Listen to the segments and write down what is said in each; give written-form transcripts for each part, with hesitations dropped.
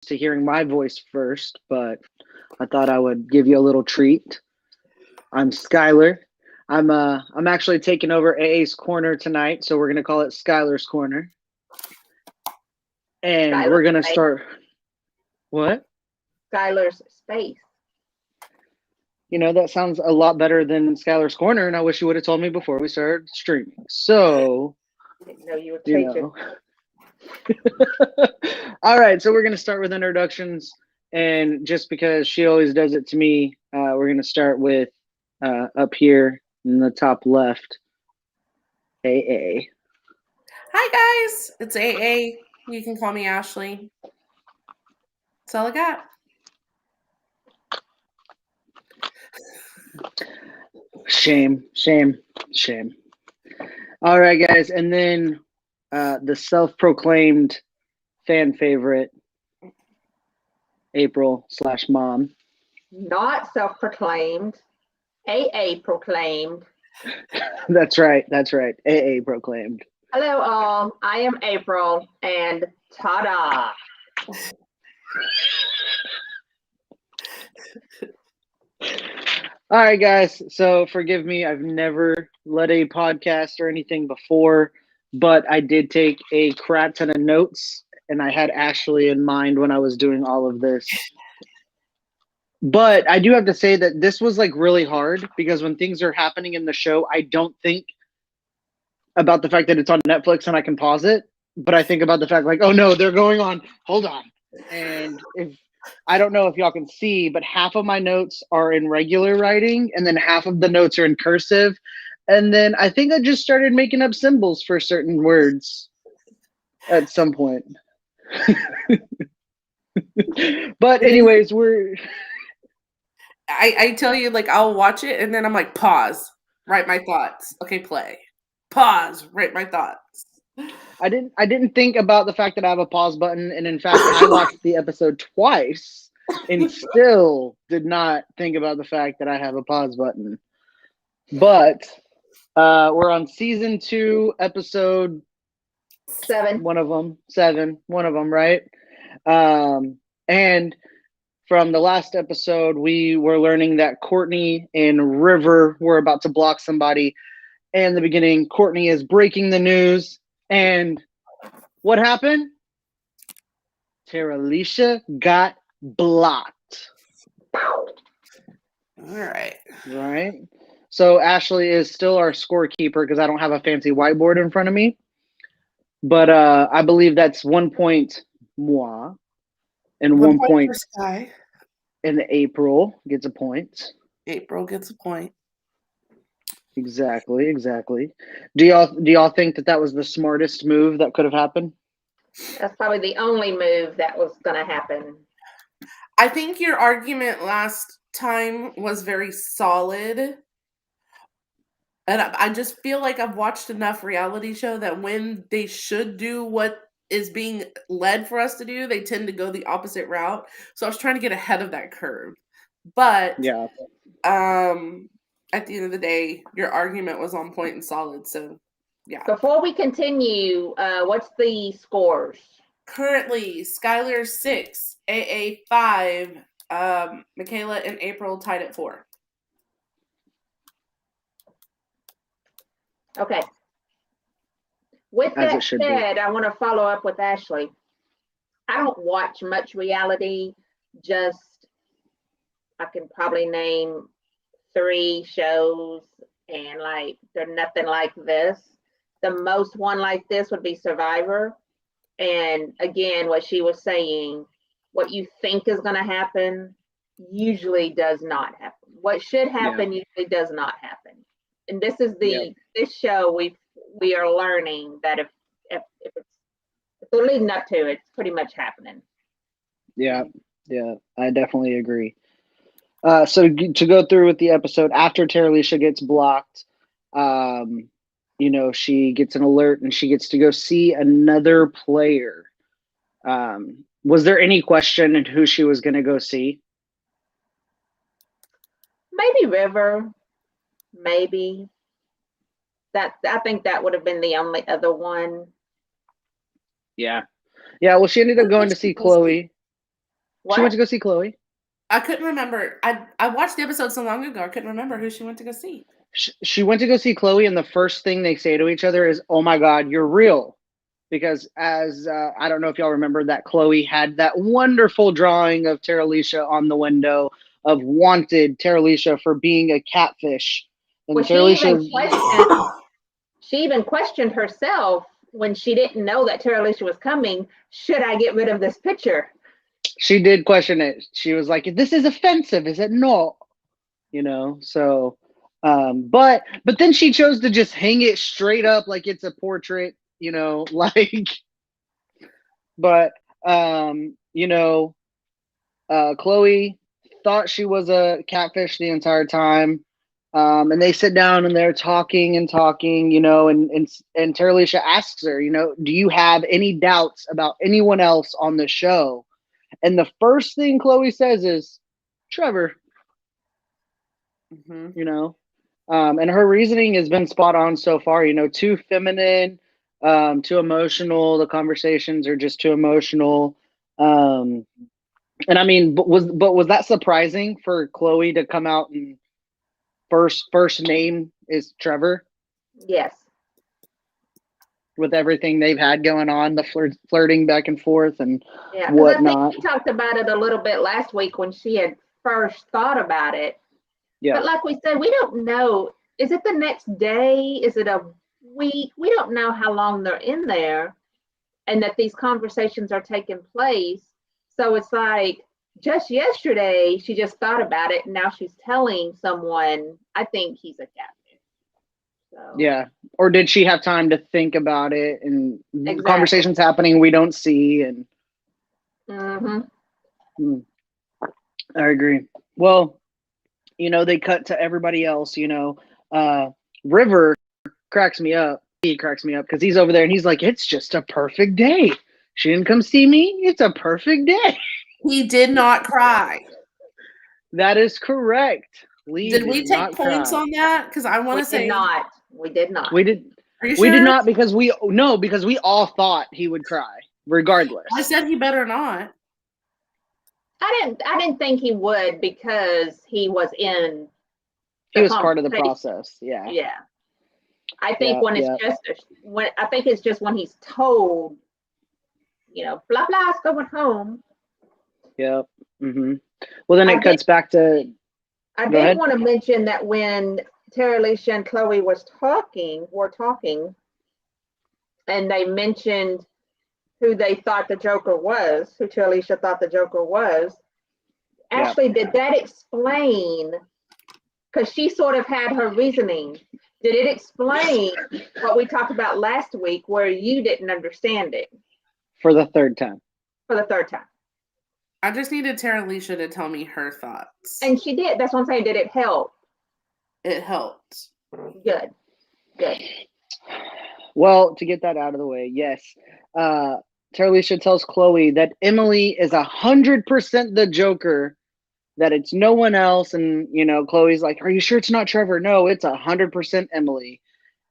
to hearing my voice first, but I thought I would give you a little treat. I'm Skylar. I'm actually taking over AA's corner tonight, so we're gonna call it Skylar's corner. And we're gonna start. What? Skylar's space. That sounds a lot better than Skylar's corner, and I wish you would have told me before we started streaming. So, Didn't know you were teaching. All right, so we're gonna start with introductions, and just because she always does it to me, we're gonna start with up here in the top left, AA. Hi guys, it's AA. You can call me Ashley. That's all I got. Shame. All right, guys, and then the self-proclaimed fan favorite, April/Mom. Not self-proclaimed. AA proclaimed. That's right. AA proclaimed. Hello, all. I am April, and ta-da! All right, guys. So forgive me. I've never led a podcast or anything before, but I did take a crap ton of notes, and I had Ashley in mind when I was doing all of this. But I do have to say that this was like really hard because when things are happening in the show, I don't think about the fact that it's on Netflix and I can pause it, but I think about the fact like, oh no, they're going on. Hold on. And if I don't know if y'all can see, but half of my notes are in regular writing and then half of the notes are in cursive. And then I think I just started making up symbols for certain words at some point. But anyways, I tell you, like, I'll watch it and then I'm like, pause, write my thoughts. Okay, play. Pause, write my thoughts. I didn't think about the fact that I have a pause button, and in fact, I watched the episode twice and still did not think about the fact that I have a pause button. But we're on season 2, episode 7. One of them, right? And from the last episode, we were learning that Courtney and River were about to block somebody. And in the beginning, Courtney is breaking the news. And what happened? Terralisha got blocked. All right. Right. So Ashley is still our scorekeeper because I don't have a fancy whiteboard in front of me. But I believe that's 1 point moi. And 1 point Sky. And April gets a point. April gets a point. Exactly. Do y'all think that was the smartest move that could have happened? That's probably the only move that was going to happen. I think your argument last time was very solid. And I just feel like I've watched enough reality show that when they should do what is being led for us to do, they tend to go the opposite route. So I was trying to get ahead of that curve. But yeah. At the end of the day, your argument was on point and solid. So yeah. Before we continue, what's the scores? Currently, Skylar 6, AA 5, Michaela and April tied at 4. Okay. With that said, I want to follow up with Ashley. I don't watch much reality. Just, I can probably name 3 shows, and like they're nothing like this. The most one like this would be Survivor. And again, what she was saying, what you think is going to happen usually does not happen. What should happen usually does not happen. And this is this show we are learning that if they're leading up to it, it's pretty much happening. Yeah, I definitely agree. So to go through with the episode, after Terralisha gets blocked, she gets an alert and she gets to go see another player. Was there any question in who she was going to go see? Maybe River. Maybe. I think that would have been the only other one. Yeah. Well, she ended up going to see Chloe. What? She went to go see Chloe. I couldn't remember. I watched the episode so long ago. I couldn't remember who she went to go see. She went to go see Chloe, and the first thing they say to each other is, "Oh my God, you're real." Because as I don't know if y'all remember that Chloe had that wonderful drawing of Terralisha on the window of wanted Terralisha for being a catfish. And well, she even questioned herself when she didn't know that Terralisha was coming. Should I get rid of this picture? She did question it. She was like, "This is offensive, is it not?" So but then she chose to just hang it straight up like it's a portrait, like but Chloe thought she was a catfish the entire time. And they sit down and they're talking, and Terralisha asks her, do you have any doubts about anyone else on the show? And the first thing Chloe says is Trevor. Mm-hmm. And her reasoning has been spot on so far. Too feminine, too emotional. The conversations are just too emotional. And I mean, but was that surprising for Chloe to come out and first name is Trevor? Yes. With everything they've had going on, the flirting back and forth and whatnot. I think we talked about it a little bit last week when she had first thought about it. Yeah. But like we said, we don't know. Is it the next day? Is it a week? We don't know how long they're in there and that these conversations are taking place. So it's like just yesterday, she just thought about it. And now she's telling someone, I think he's a catfish. So. Yeah. Or did she have time to think about it and conversations happening we don't see? And I agree. Well, they cut to everybody else, River cracks me up. He cracks me up because he's over there and he's like, it's just a perfect day. She didn't come see me. It's a perfect day. He did not cry. That is correct. Did we take points on that? Because I want to say we did not. We did. Are you sure? We did not because we all thought he would cry regardless. I said he better not. I didn't think he would because he was in. He was part of the process. Yeah. Yeah. I think I think it's just when he's told, blah blah's going home. Yep. Mm-hmm. Well, then it cuts back to. I did want to mention that when Terralisha and Chloe were talking, and they mentioned who they thought the Joker was, who Terralisha thought the Joker was. Ashley, did that explain? Because she sort of had her reasoning. Did it explain what we talked about last week where you didn't understand it? For the third time. I just needed Terralisha to tell me her thoughts. And she did. That's what I'm saying. Did it help? It helped. Good. Well, to get that out of the way, yes. Terralisha tells Chloe that Emily is 100% the Joker, that it's no one else. And, Chloe's like, are you sure it's not Trevor? No, it's 100% Emily.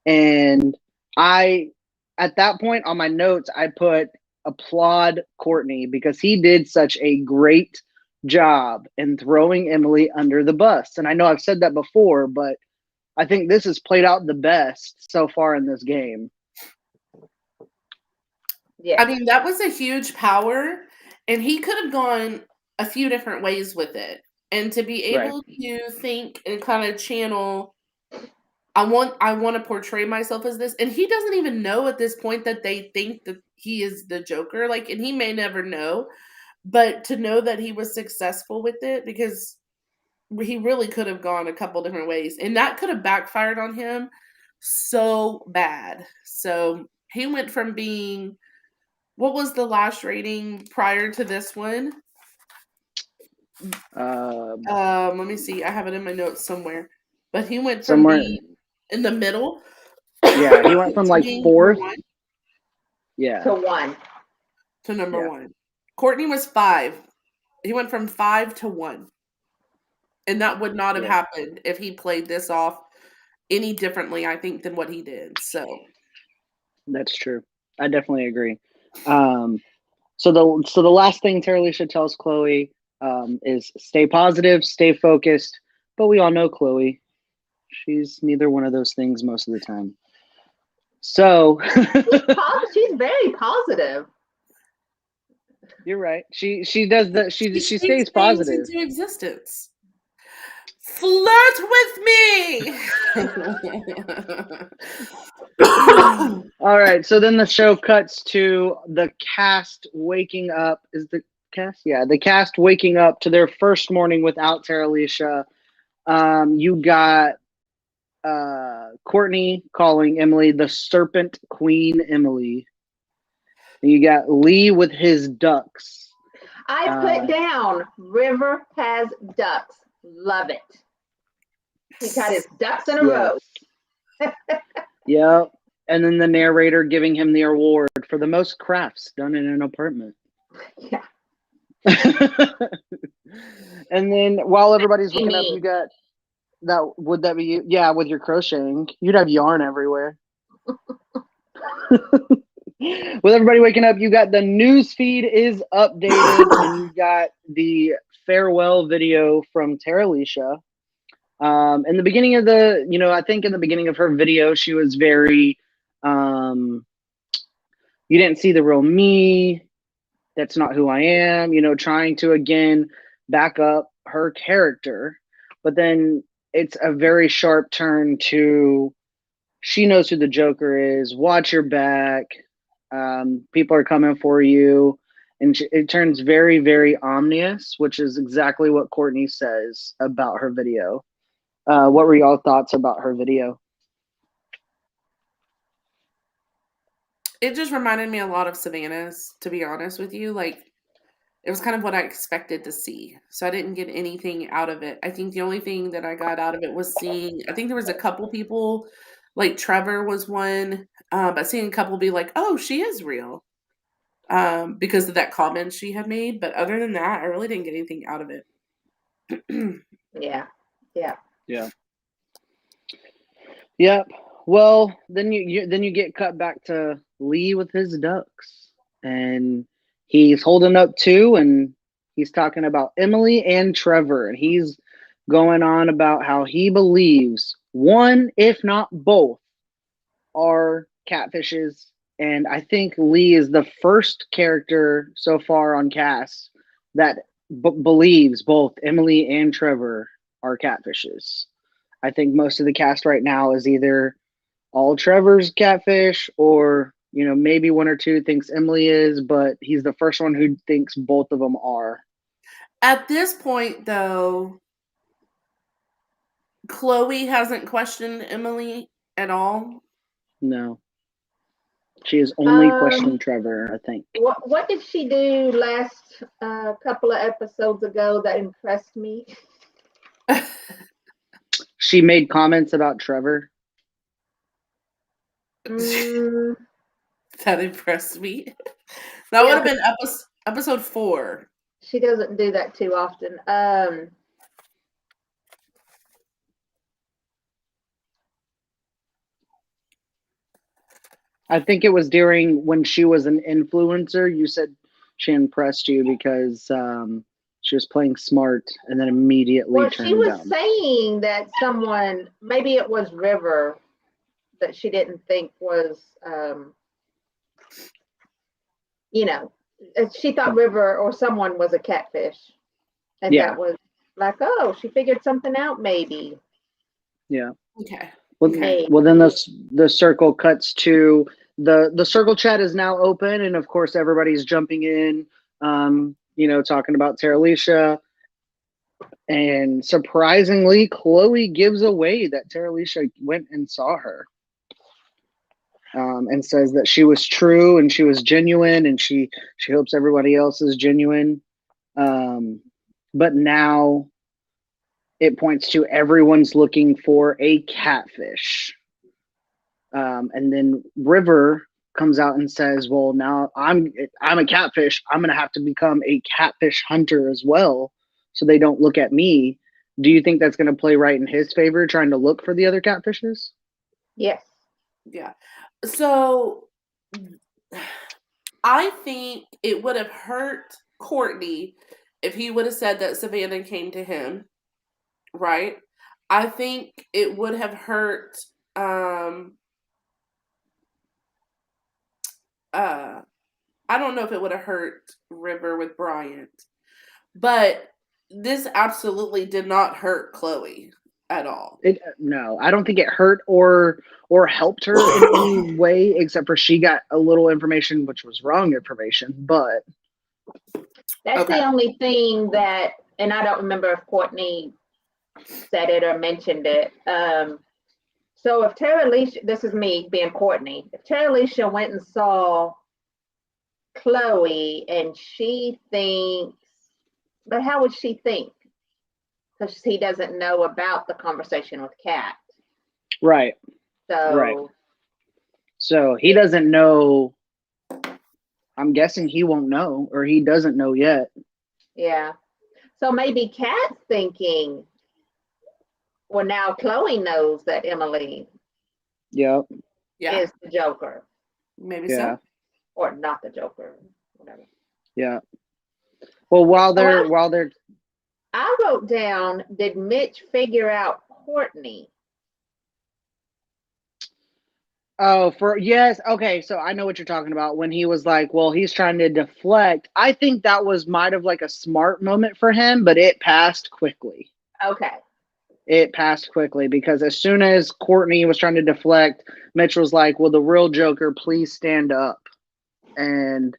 And at that point on my notes, I put applaud Courtney because he did such a great job in throwing Emily under the bus. And I know I've said that before, but I think this has played out the best so far in this game. Yeah. I mean, that was a huge power, and he could have gone a few different ways with it. And to be able to think and kind of channel, I want to portray myself as this. And he doesn't even know at this point that they think that he is the Joker. And he may never know. But to know that he was successful with it, because he really could have gone a couple different ways. And that could have backfired on him so bad. So he went from being, what was the last rating prior to this one? Let me see. I have it in my notes somewhere. But he went from being in the middle. Yeah, he went from 4th. Yeah. To 1. To number 1. Courtney was 5. He went from 5 to 1. And that would not have happened if he played this off any differently, I think, than what he did. So that's true. I definitely agree. So the last thing Terralisha tells Chloe is stay positive, stay focused. But we all know Chloe. She's neither one of those things most of the time. So she's very positive. You're right. She does that. She stays things positive into existence. Flirt with me. All right. So then the show cuts to the cast waking up. Is the cast? Yeah, the cast waking up to their first morning without Terralisha. You got Courtney calling Emily the Serpent Queen Emily. And you got Lee with his ducks. I put down River has ducks. Love it. He got his ducks in a row. Yep. And then the narrator giving him the award for the most crafts done in an apartment. Yeah. And then while everybody's looking up, you got that. Would that be you? Yeah, with your crocheting, you'd have yarn everywhere. With everybody waking up, you got the news feed is updated, and you got the farewell video from Terralisha. In the beginning of I think in the beginning of her video, she was very, you didn't see the real me. That's not who I am, trying to, again, back up her character. But then it's a very sharp turn to she knows who the Joker is. Watch your back. People are coming for you. And it turns very, very ominous, which is exactly what Courtney says about her video. What were y'all thoughts about her video? It just reminded me a lot of Savannah's, to be honest with you. Like, it was kind of what I expected to see. So I didn't get anything out of it. I think the only thing that I got out of it was seeing, I think there was a couple people, like Trevor was one, but seeing a couple be like, oh, she is real. Because of that comment she had made. But other than that, I really didn't get anything out of it. Yeah. Yep. Well, then you get cut back to Lee with his ducks, and he's holding up two, and he's talking about Emily and Trevor, and he's going on about how he believes one, if not both, are catfishes. And I think Lee is the first character so far on cast that believes both Emily and Trevor are catfishes. I think most of the cast right now is either all Trevor's catfish or, maybe one or two thinks Emily is, but he's the first one who thinks both of them are. At this point, though, Chloe hasn't questioned Emily at all. No. She has only questioned Trevor, I think. What did she do last couple of episodes ago that impressed me? She made comments about Trevor. Mm. That impressed me. That would have been episode 4. She doesn't do that too often. I think it was during when she was an influencer. You said she impressed you because she was playing smart and then immediately turned down. She was saying that someone, maybe it was River, that she didn't think was, she thought River or someone was a catfish. And that was like, oh, she figured something out maybe. Yeah. Okay. Well, then the circle cuts to the circle chat is now open, and of course everybody's jumping in, talking about Terralisha, and surprisingly, Chloe gives away that Terralisha went and saw her, and says that she was true and she was genuine, and she hopes everybody else is genuine, but now it points to everyone's looking for a catfish. And then River comes out and says, well, now I'm a catfish. I'm going to have to become a catfish hunter as well, so they don't look at me. Do you think that's going to play right in his favor, trying to look for the other catfishes? Yes. Yeah. So I think it would have hurt Courtney if he would have said that Savannah came to him, right? I think it would have hurt I don't know if it would have hurt River with Bryant, but this absolutely did not hurt Chloe at all. No, I don't think it hurt or helped her in any way, except for she got a little information which was wrong information. But that's the only thing that, and I don't remember if Courtney said it or mentioned it. So if Tara Alicia, this is me being Courtney, if Tara Alicia went and saw Chloe and she thinks, but how would she think? Because he doesn't know about the conversation with Kat. Right. So he doesn't know. I'm guessing he won't know, or he doesn't know yet. Yeah. So maybe Kat's thinking, well, now Chloe knows that Emily is the Joker. Maybe so. Or not the Joker. Whatever. Yeah. Well, while they're I wrote down, did Mitch figure out Courtney? Oh, yes. Okay, so I know what you're talking about when he was like, well, he's trying to deflect. I think that might have like a smart moment for him, but it passed quickly. Okay. It passed quickly because as soon as Courtney was trying to deflect, Mitch was like, well, the real Joker, please stand up. And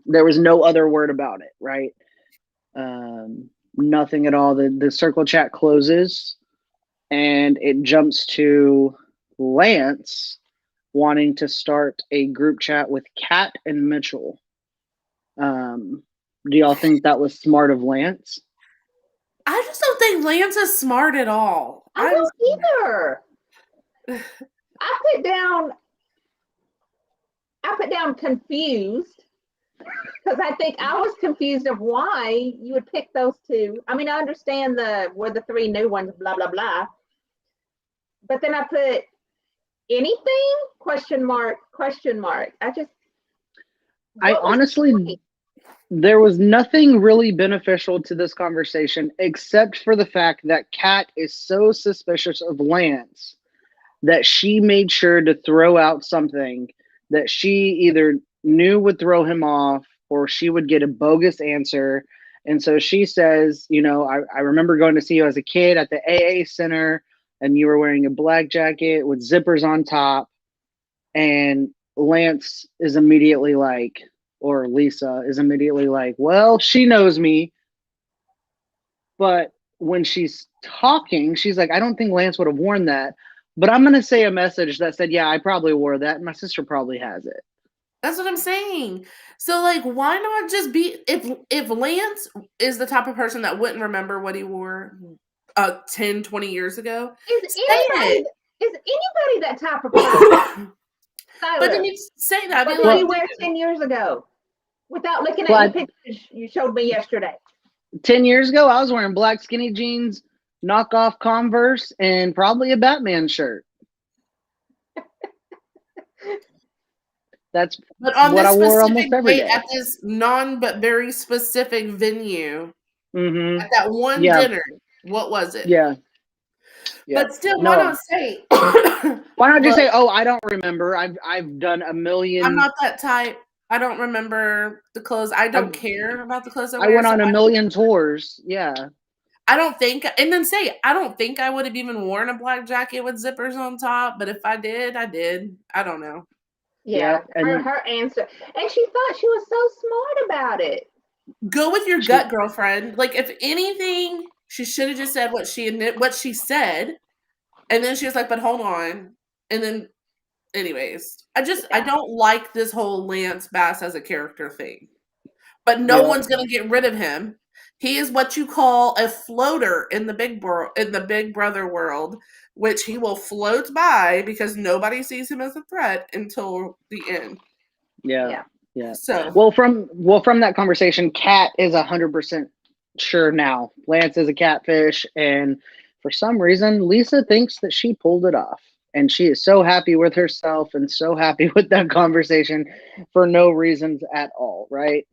there was no other word about it, right? Nothing at all. The circle chat closes and it jumps to Lance wanting to start a group chat with Kat and Mitchell. Do y'all think that was smart of Lance? I just don't think Lance is smart at all. I don't either. I put down confused because I think I was confused of why you would pick those two. I mean, I understand we're the three new ones, blah, blah, blah. But then I put anything? Question mark. I honestly, there was nothing really beneficial to this conversation except for the fact that Kat is so suspicious of Lance that she made sure to throw out something that she either knew would throw him off or she would get a bogus answer. And so she says, I remember going to see you as a kid at the AA center and you were wearing a black jacket with zippers on top. And Lance is immediately like, or Lisa is immediately like, well, she knows me. But when she's talking, she's like, I don't think Lance would have worn that. But I'm going to say a message that said, yeah, I probably wore that. And my sister probably has it. That's what I'm saying. So, like, why not just be, if Lance is the type of person that wouldn't remember what he wore 10, 20 years ago, is anybody that type of person? But then you say that. What did you wear 10 years ago? Without looking at the pictures you showed me yesterday. 10 years ago, I was wearing black skinny jeans, knockoff Converse, and probably a Batman shirt. That's what I wore almost every day. At this but very specific venue, mm-hmm. at that one dinner, what was it? Yeah. But still, why not say? Why not just say, "Oh, I don't remember. I've done a million." I'm not that type. I don't remember the clothes. I don't care about the clothes I went on a million tours. Yeah. I don't think, and then say, I don't think I would have even worn a black jacket with zippers on top. But if I did, I did. I don't know. Yeah, her answer, and she thought she was so smart about it. Go with your gut, girlfriend. Like, if anything, she should have just said what she said, and then she was like, "But hold on," and then, anyways, I don't like this whole Lance Bass as a character thing, but no one's gonna get rid of him. He is what you call a floater in the Big Brother world, which he will float by because nobody sees him as a threat until the end. Yeah. So from that conversation, Kat is 100% sure now. Lance is a catfish, and for some reason, Lisa thinks that she pulled it off. And she is so happy with herself and so happy with that conversation for no reasons at all, right?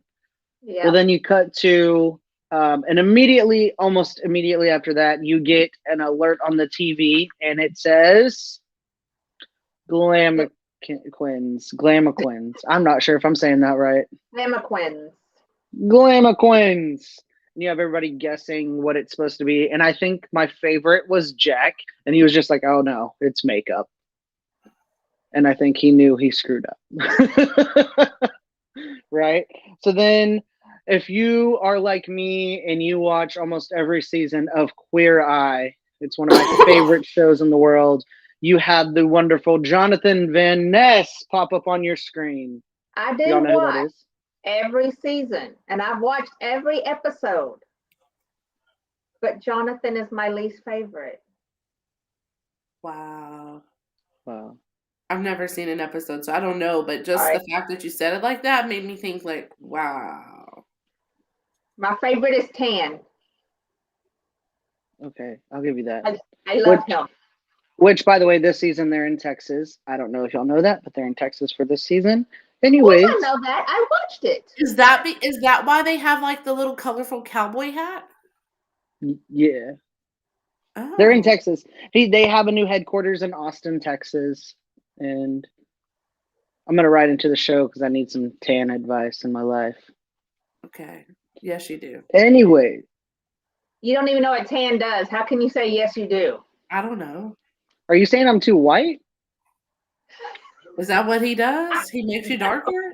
Yeah. Well, then you cut to, and immediately, almost immediately after that, you get an alert on the TV, and it says Glamaquins. I'm not sure if I'm saying that right. Glamaquins. Glamaquins. And you have everybody guessing what it's supposed to be. And I think my favorite was Jack, and he was just like, "Oh no, it's makeup." And I think he knew he screwed up. Right? So then, if you are like me and you watch almost every season of Queer Eye, it's one of my favorite shows in the world. You have the wonderful Jonathan Van Ness pop up on your screen. I do Y'all know who that watch is? every season, and I've watched every episode. But Jonathan is my least favorite. Wow. Wow. I've never seen an episode, so I don't know. But just the fact that you said it like that made me think, like, wow. My favorite is Tan. Okay, I'll give you that. I love him. Which, by the way, this season they're in Texas. I don't know if y'all know that, but they're in Texas for this season. Anyways, of course I know that. I watched it. Is that why they have like the little colorful cowboy hat? Yeah. Oh. They're in Texas. They have a new headquarters in Austin, Texas, and I'm gonna write into the show because I need some tan advice in my life. Okay. Yes, you do. Anyway, you don't even know what tan does. How can you say yes, you do? I don't know. Are you saying I'm too white? Is that what he does? He makes you darker?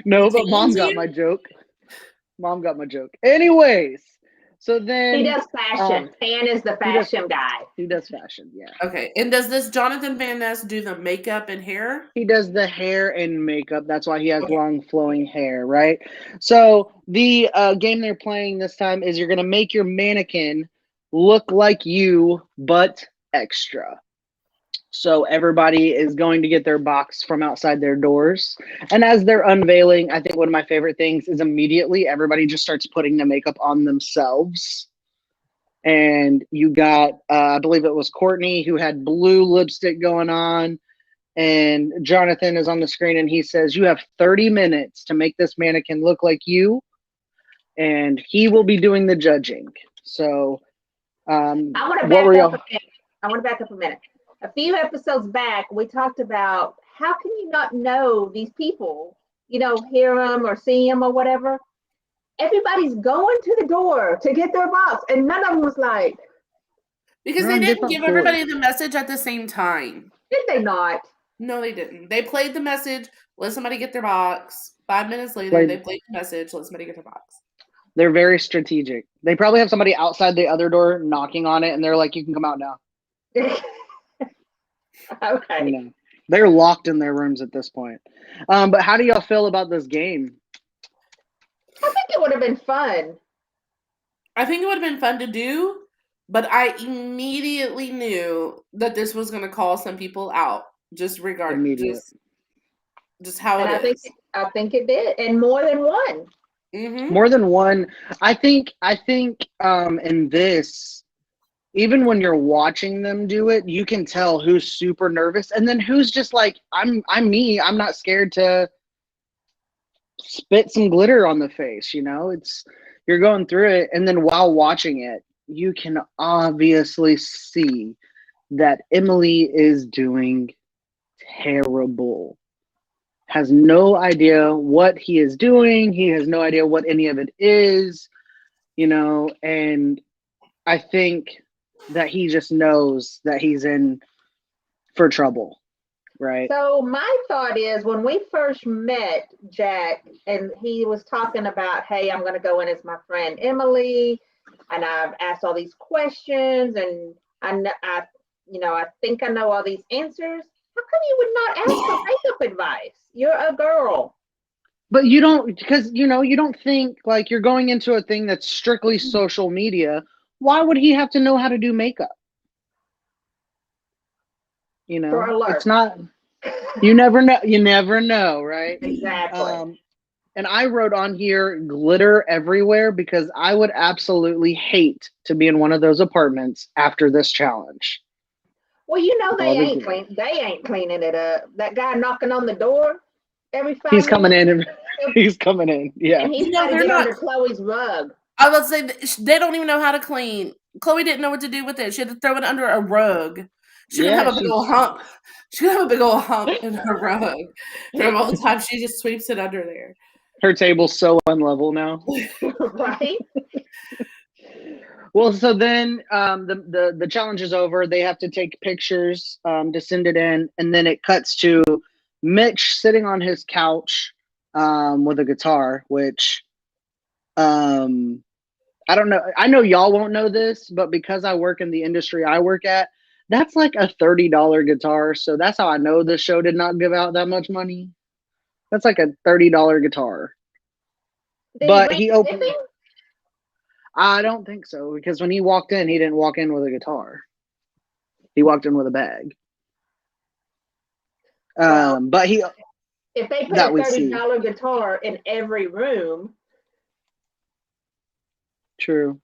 No, but Mom got my joke. Mom got my joke. Anyways, so then he does fashion. Tan is the fashion guy. He does fashion, yeah. Okay, and does this Jonathan Van Ness do the makeup and hair? He does the hair and makeup. That's why he has long flowing hair, right? So the game they're playing this time is you're going to make your mannequin look like you, but extra. So everybody is going to get their box from outside their doors. And as they're unveiling, I think one of my favorite things is immediately everybody just starts putting the makeup on themselves. And you got, I believe it was Courtney who had blue lipstick going on. And Jonathan is on the screen and he says, "You have 30 minutes to make this mannequin look like you." And he will be doing the judging. So, I want to back up a minute. A few episodes back, we talked about how can you not know these people, hear them or see them or whatever. Everybody's going to the door to get their box, and none of them was like. Because they didn't give everybody the message at the same time. Did they not? No, they didn't. They played the message, let somebody get their box. 5 minutes later, they played the message, let somebody get their box. They're very strategic. They probably have somebody outside the other door knocking on it, and they're like, "You can come out now." Okay. They're locked in their rooms at this point. But how do y'all feel about this game? I think it would have been fun. I think it would have been fun to do, but I immediately knew that this was going to call some people out. Just just how it is. I think it did, and more than one. Mm-hmm. More than one. I think in this, even when you're watching them do it, you can tell who's super nervous and then who's just like, I'm me. I'm not scared to spit some glitter on the face. You're going through it, and then while watching it, you can obviously see that Emily is doing terrible. Has no idea what he is doing. He has no idea what any of it is, and I think that he just knows that he's in for trouble, right? So my thought is, when we first met Jack and he was talking about, hey, I'm going to go in as my friend Emily, and I've asked all these questions, and I think I know all these answers. How come you would not ask for makeup advice? You're a girl. But you don't, because you don't think like you're going into a thing that's strictly social media. Why would he have to know how to do makeup? It's not. You never know, right? Exactly. And I wrote on here glitter everywhere because I would absolutely hate to be in one of those apartments after this challenge. Well, you know they ain't cleaning it up. That guy knocking on the door every 5 He's coming minutes. in. He's coming in. Yeah. And he's got to get under Chloe's rug. I was about to say they don't even know how to clean. Chloe didn't know what to do with it. She had to throw it under a rug. She could have a big old hump. She could have a big old hump in her rug from all the time she just sweeps it under there. Her table's so unlevel now. Right. Well, so then the challenge is over. They have to take pictures to send it in, and then it cuts to Mitch sitting on his couch with a guitar, which I don't know. I know y'all won't know this, but because I work in the industry I work at, that's like a $30 guitar. So that's how I know the show did not give out that much money. That's like a $30 guitar. But he opened. I don't think so, because when he walked in, he didn't walk in with a guitar. He walked in with a bag. But he. If they put a $30 guitar in every room. True.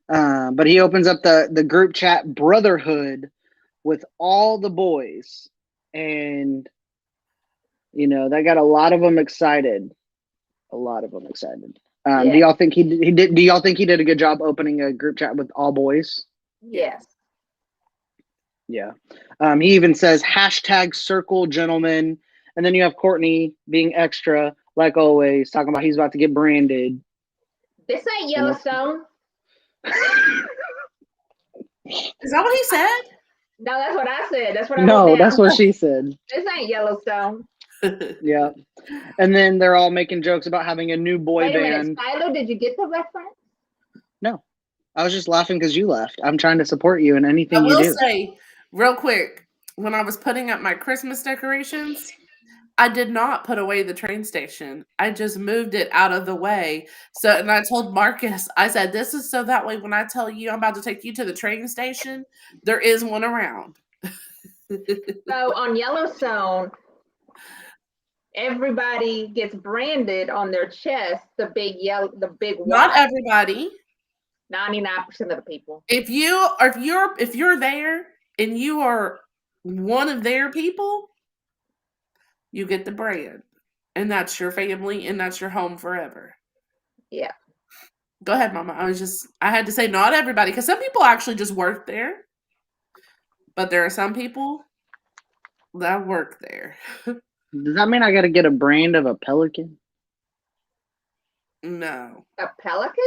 But he opens up the group chat Brotherhood with all the boys, and that got a lot of them excited. Yeah. Do y'all think he did? Do y'all think he did a good job opening a group chat with all boys? Yes. Yeah. He even says #circle gentlemen, and then you have Courtney being extra, like always, talking about he's about to get branded. This ain't Yellowstone. Is that what he said? No, that's what I said. That's what that's what she said. This ain't Yellowstone. Yeah. And then they're all making jokes about having a new boy band. Wait a minute, Skylar, did you get the reference? No. I was just laughing because you left. I'm trying to support you in anything you do. I will say, real quick, when I was putting up my Christmas decorations, I did not put away the train station. I just moved it out of the way. And I told Marcus, I said, this is so that way when I tell you I'm about to take you to the train station, there is one around. So on Yellowstone, everybody gets branded on their chest, the big Not everybody. 99% of the people. If you're there and you are one of their people, you get the brand. And that's your family and that's your home forever. Yeah. Go ahead, Mama. I had to say not everybody, because some people actually just work there. But there are some people that work there. Does that mean I got to get a brand of a pelican? No. A pelican?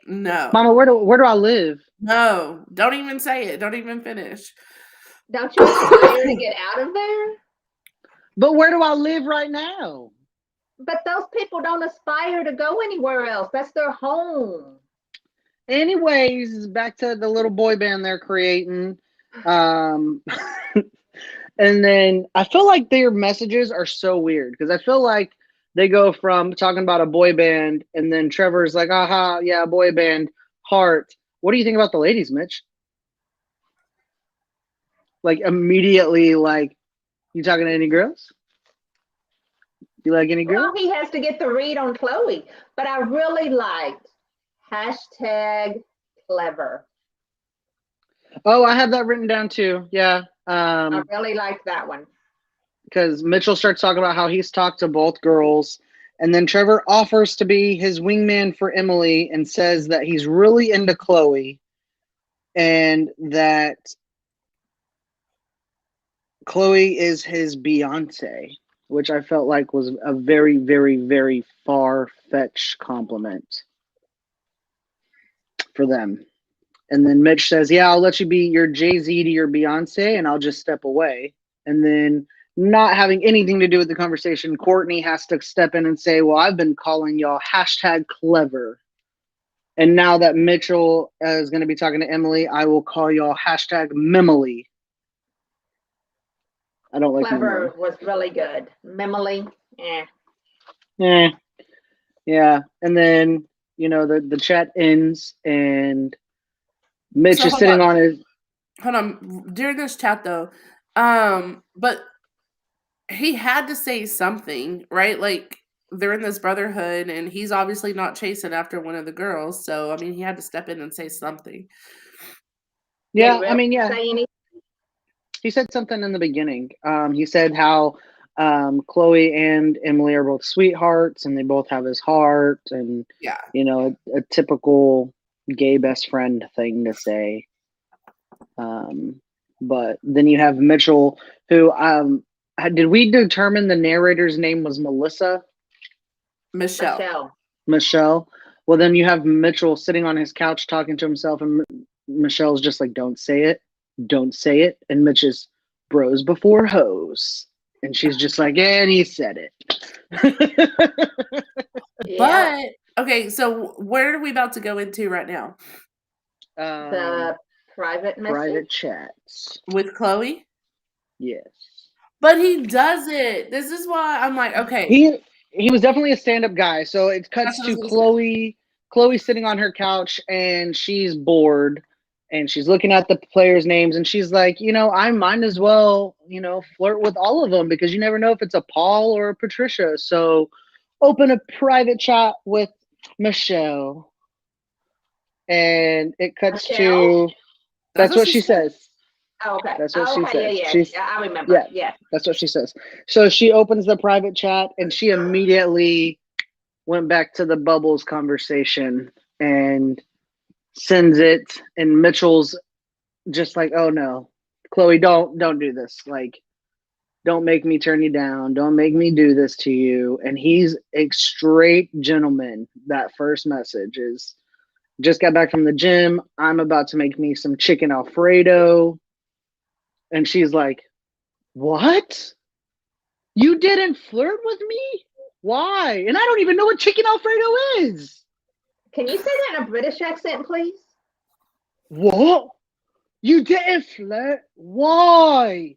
No. Mama, where do I live? No. Don't even say it. Don't even finish. Don't you aspire to get out of there? But where do I live right now? But those people don't aspire to go anywhere else. That's their home. Anyways, back to the little boy band they're creating. And then I feel like their messages are so weird, because I feel like they go from talking about a boy band, and then Trevor's like, aha, yeah, boy band, heart. What do you think about the ladies, Mitch? Like, immediately, like, you talking to any girls? You like any girls? Well, he has to get the read on Chloe. But I really liked #clever. Oh, I have that written down too. Yeah. I really liked that one. Because Mitchell starts talking about how he's talked to both girls, and then Trevor offers to be his wingman for Emily and says that he's really into Chloe and that Chloe is his Beyonce, which I felt like was a very, very, very far-fetched compliment for them. And then Mitch says, yeah, I'll let you be your Jay-Z to your Beyonce, and I'll just step away. And then, not having anything to do with the conversation, Courtney has to step in and say, well, I've been calling y'all #clever. And now that Mitchell is going to be talking to Emily, I will call y'all #Memily. I don't like Clever was really good. Memily, yeah. And then, the chat ends, and Mitch is sitting on his... Hold on. During this chat, though, but he had to say something, right? Like, they're in this brotherhood, and he's obviously not chasing after one of the girls. So, I mean, he had to step in and say something. Yeah, Did I mean, yeah. say anything? He said something in the beginning. He said how Chloe and Emily are both sweethearts, and they both have his heart, and Yeah. a typical gay best friend thing to say. But then you have Mitchell, who did we determine the narrator's name was Melissa? Michelle. Michelle. Well, then you have Mitchell sitting on his couch talking to himself, and Michelle's just like, "Don't say it, don't say it." And Mitch is bros before hoes, and she's just like, "And he said it." But okay, so where are we about to go into right now? The private message? Private chats with Chloe. Yes, but he does it. This is why I'm like, okay. He was definitely a stand-up guy. So it cuts to Chloe. Chloe sitting on her couch, and she's bored, and she's looking at the players' names, and she's like, I might as well, flirt with all of them, because you never know if it's a Paul or a Patricia. So open a private chat with Michelle. And it cuts to, that's what she says. Oh, okay. That's what she says. Yeah, I remember. Yeah, that's what she says. So she opens the private chat, and she immediately went back to the Bubbles conversation and sends it. And Mitchell's just like, "Oh no, Chloe, don't do this. Like, don't make me turn you down. Don't make me do this to you." And he's a straight gentleman. That first message is, "Just got back from the gym. I'm about to make me some chicken Alfredo." And she's like, "What? You didn't flirt with me? Why? And I don't even know what chicken Alfredo is." Can you say that in a British accent, please? What? You didn't flirt? Why?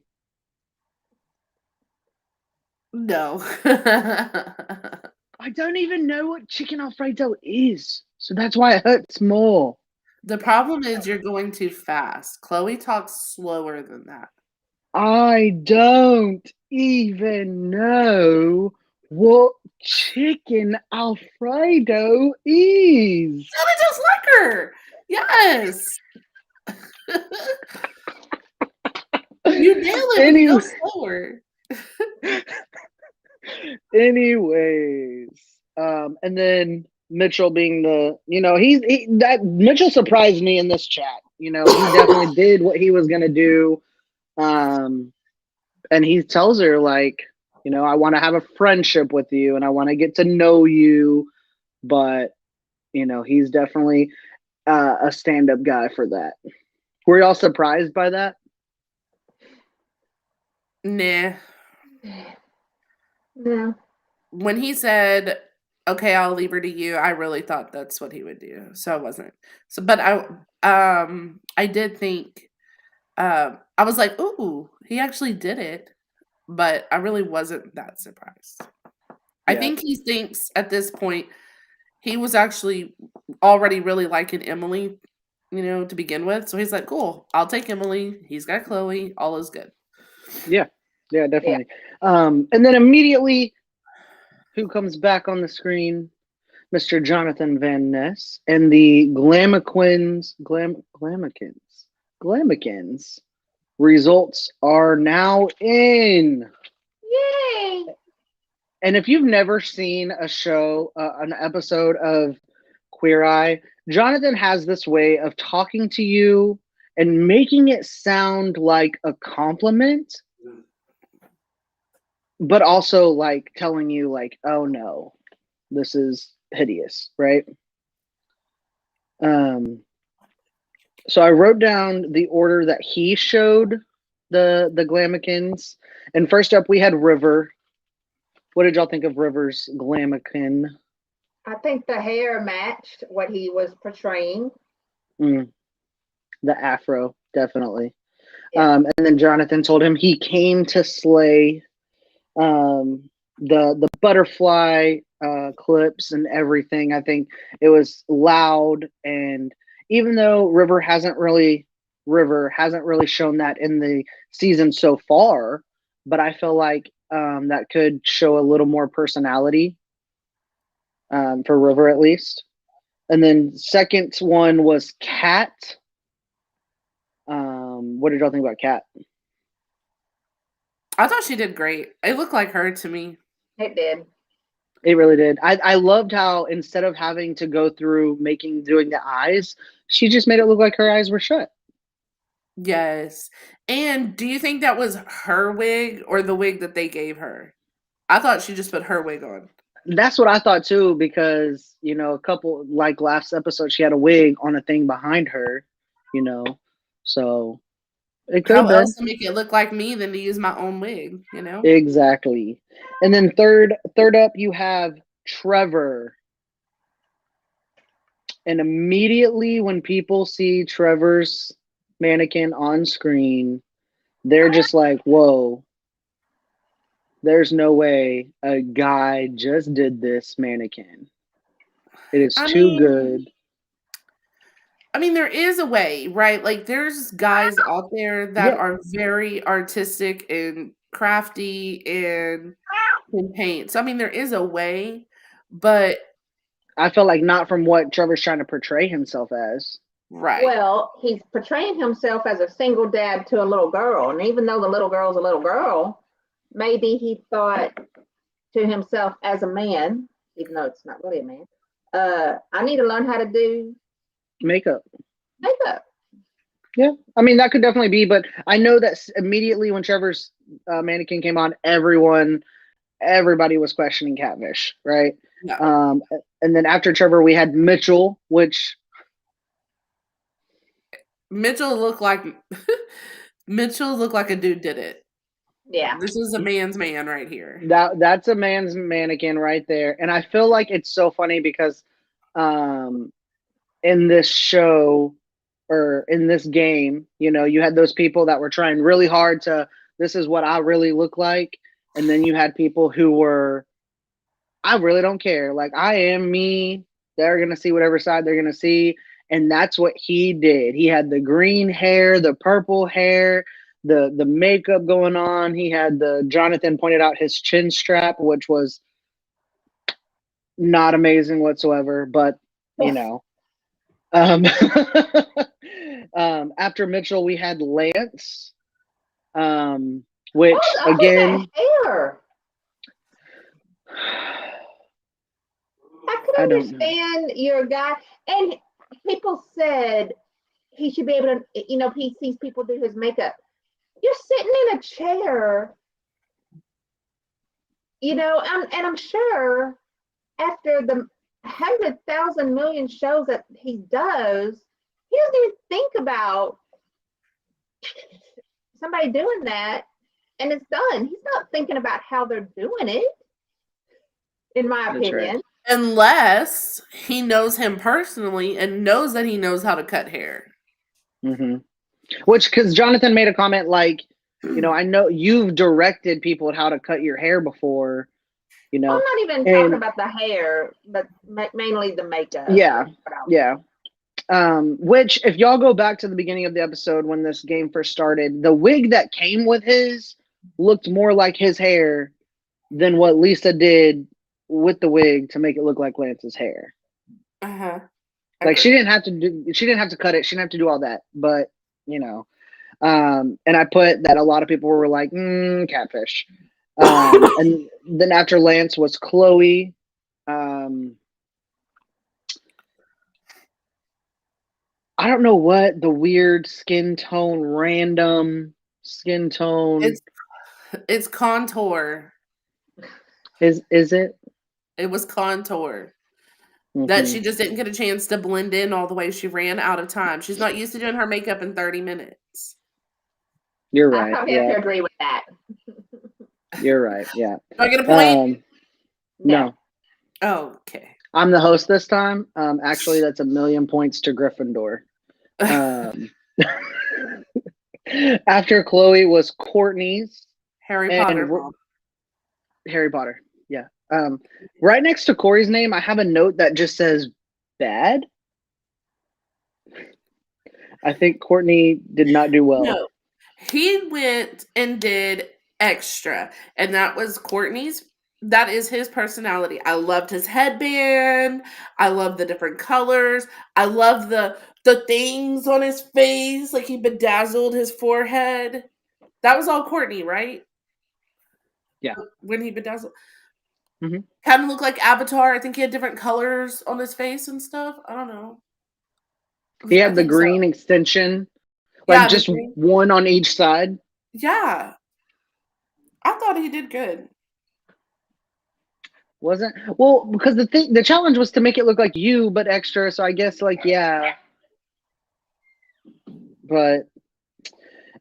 No. I don't even know what chicken Alfredo is. So that's why it hurts more. The problem is you're going too fast. Chloe talks slower than that. I don't even know what chicken Alfredo is. Sounded just like her. Yes. You nail it when you go slower. Anyways, and then Mitchell being Mitchell surprised me in this chat. He definitely did what he was gonna do. And he tells her, like, I want to have a friendship with you, and I want to get to know you. But he's definitely a stand-up guy for that. Were y'all surprised by that? Nah. No. When he said, "Okay, I'll leave her to you," I really thought that's what he would do. So I wasn't. So, but I did think, I was like, "Ooh, he actually did it," but I really wasn't that surprised. I think he thinks at this point he was actually already really liking Emily, to begin with. So he's like, "Cool, I'll take Emily. He's got Chloe. All is good." Yeah, definitely. Yeah. And then immediately, who comes back on the screen? Mr. Jonathan Van Ness and the Glamikins results are now in. Yay! And if you've never seen a show, an episode of Queer Eye, Jonathan has this way of talking to you and making it sound like a compliment, but also like telling you, like, "Oh no, this is hideous," right? So I wrote down the order that he showed the Glamikins. And first up, we had River. What did y'all think of River's Glamikin? I think the hair matched what he was portraying. The afro, definitely. Yeah. And then Jonathan told him he came to slay. The butterfly clips and everything. I think it was loud, and even though River hasn't really shown that in the season so far, but I feel like that could show a little more personality for River at least. And then second one was Cat. What did y'all think about Kat? I thought she did great. It looked like her to me. It did. It really did. I loved how instead of having to go through doing the eyes, she just made it look like her eyes were shut. Yes. And do you think that was her wig or the wig that they gave her? I thought she just put her wig on. That's what I thought too, because a couple like last episode, she had a wig on a thing behind her, so it could How have been. else to make it look like me than to use my own wig, Exactly. And then third up, you have Trevor. And immediately when people see Trevor's mannequin on screen, they're just like, whoa, there's no way a guy just did this mannequin. It is too good. I mean, there is a way, right? Like, there's guys out there that are very artistic and crafty and can paint. So, I mean, there is a way, but I feel like not from what Trevor's trying to portray himself as. Right. Well, he's portraying himself as a single dad to a little girl. And even though the little girl's a little girl, maybe he thought to himself as a man, even though it's not really a man, I need to learn how to do makeup. Yeah. I mean, that could definitely be, but I know that immediately when Trevor's mannequin came on, everybody was questioning Catfish, right? Yeah. And then after Trevor, we had Mitchell, which Mitchell looked like a dude did it. Yeah. This is a man's man right here. That's a man's mannequin right there. And I feel like it's so funny because in this show or in this game, you had those people that were trying really hard to, this is what I really look like. And then you had people who were, I really don't care. Like, I am me. They're going to see whatever side they're going to see. And that's what he did. He had the green hair, the purple hair, the makeup going on. He had Jonathan pointed out his chin strap, which was not amazing whatsoever, but after Mitchell, we had Lance, which again, hair? I could understand your guy, and people said he should be able to, he sees people do his makeup. You're sitting in a chair, and I'm sure after the 100,000 million shows that he does, he doesn't even think about somebody doing that, and it's done. He's not thinking about how they're doing it, in my opinion. Right. Unless he knows him personally and knows that he knows how to cut hair. Mm-hmm. Which, because Jonathan made a comment like, I know you've directed people at how to cut your hair before, I'm not even talking about the hair, but mainly the makeup. Yeah. Which, if y'all go back to the beginning of the episode when this game first started, the wig that came with his looked more like his hair than what Lisa did with the wig to make it look like Lance's hair. Like, she didn't have to cut it. She didn't have to do all that, but and I put that a lot of people were like, Catfish. And then after Lance was Chloe. I don't know what the weird random skin tone. It's contour. Is it? It was contour. Mm-hmm. That she just didn't get a chance to blend in all the way. She ran out of time. She's not used to doing her makeup in 30 minutes. You're right. I probably have to agree with that. You're right. Yeah. Do I get a point? No. Oh, okay. I'm the host this time. Actually, that's 1,000,000 points to Gryffindor. After Chloe was Courtney's Harry Potter. Harry Potter. Yeah. Right next to Corey's name, I have a note that just says bad. I think Courtney did not do well. No. He went and did extra, and that was Courtney's That is his personality. I loved his headband. I love the different colors. I love the things on his face, like he bedazzled his forehead. That was all Courtney, right? Yeah. When he bedazzled. Mm-hmm. Kind of looked like Avatar. I think he had different colors on his face and stuff. I don't know. He had the green extension, like just one on each side. Yeah. I thought he did good. Wasn't well because the challenge was to make it look like you but extra, so I guess like yeah. But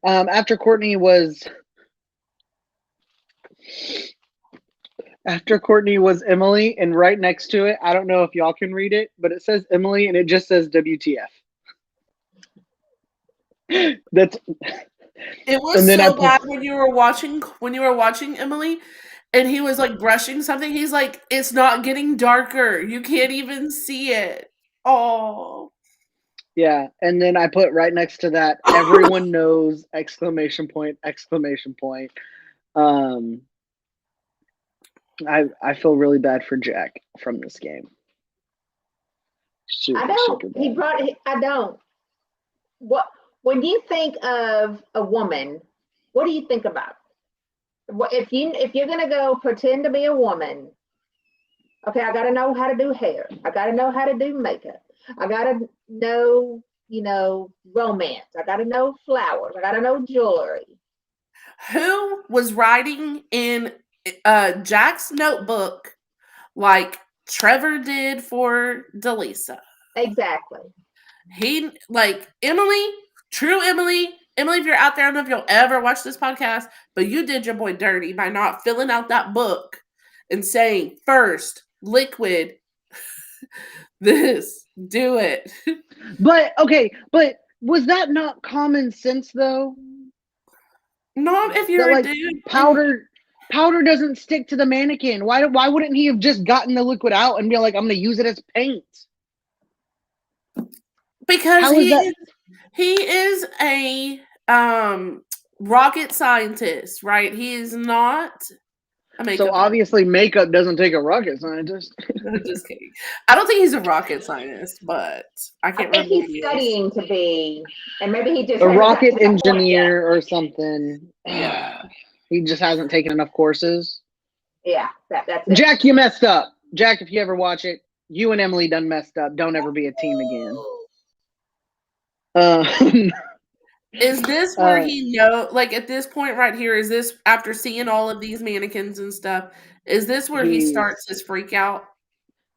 after Courtney was Emily, and right next to it, I don't know if y'all can read it, but it says Emily and it just says WTF. That's it was so bad when you were watching Emily and he was like brushing something. He's like, it's not getting darker. You can't even see it. Oh. Yeah, and then I put right next to that, everyone knows, exclamation point, exclamation point. I feel really bad for Jack from this game. I don't. I don't. What when you think of a woman, what do you think about? If you're gonna go pretend to be a woman, okay, I gotta know how to do hair. I gotta know how to do makeup. I gotta know, romance. I gotta know flowers. I gotta know jewelry. Who was writing in Jack's notebook like Trevor did for Delisa? Exactly. He like Emily, true Emily. Emily, if you're out there, I don't know if you'll ever watch this podcast, but you did your boy dirty by not filling out that book and saying first, liquid, this, do it. But was that not common sense though? Not if you're a dude. Powder doesn't stick to the mannequin. Why wouldn't he have just gotten the liquid out and be like, I'm gonna use it as paint? Because he is a rocket scientist, right? He is not a makeup. So obviously makeup doesn't take a rocket scientist. Just kidding. I don't think he's a rocket scientist, but I can't remember. He's studying to be, and maybe he just a rocket engineer or something. Yeah. He just hasn't taken enough courses. Yeah, that's it. Jack, you messed up. Jack, if you ever watch it, you and Emily done messed up. Don't ever be a team again. Is this where he like at this point right here, is this after seeing all of these mannequins and stuff, is this where he starts his freak out?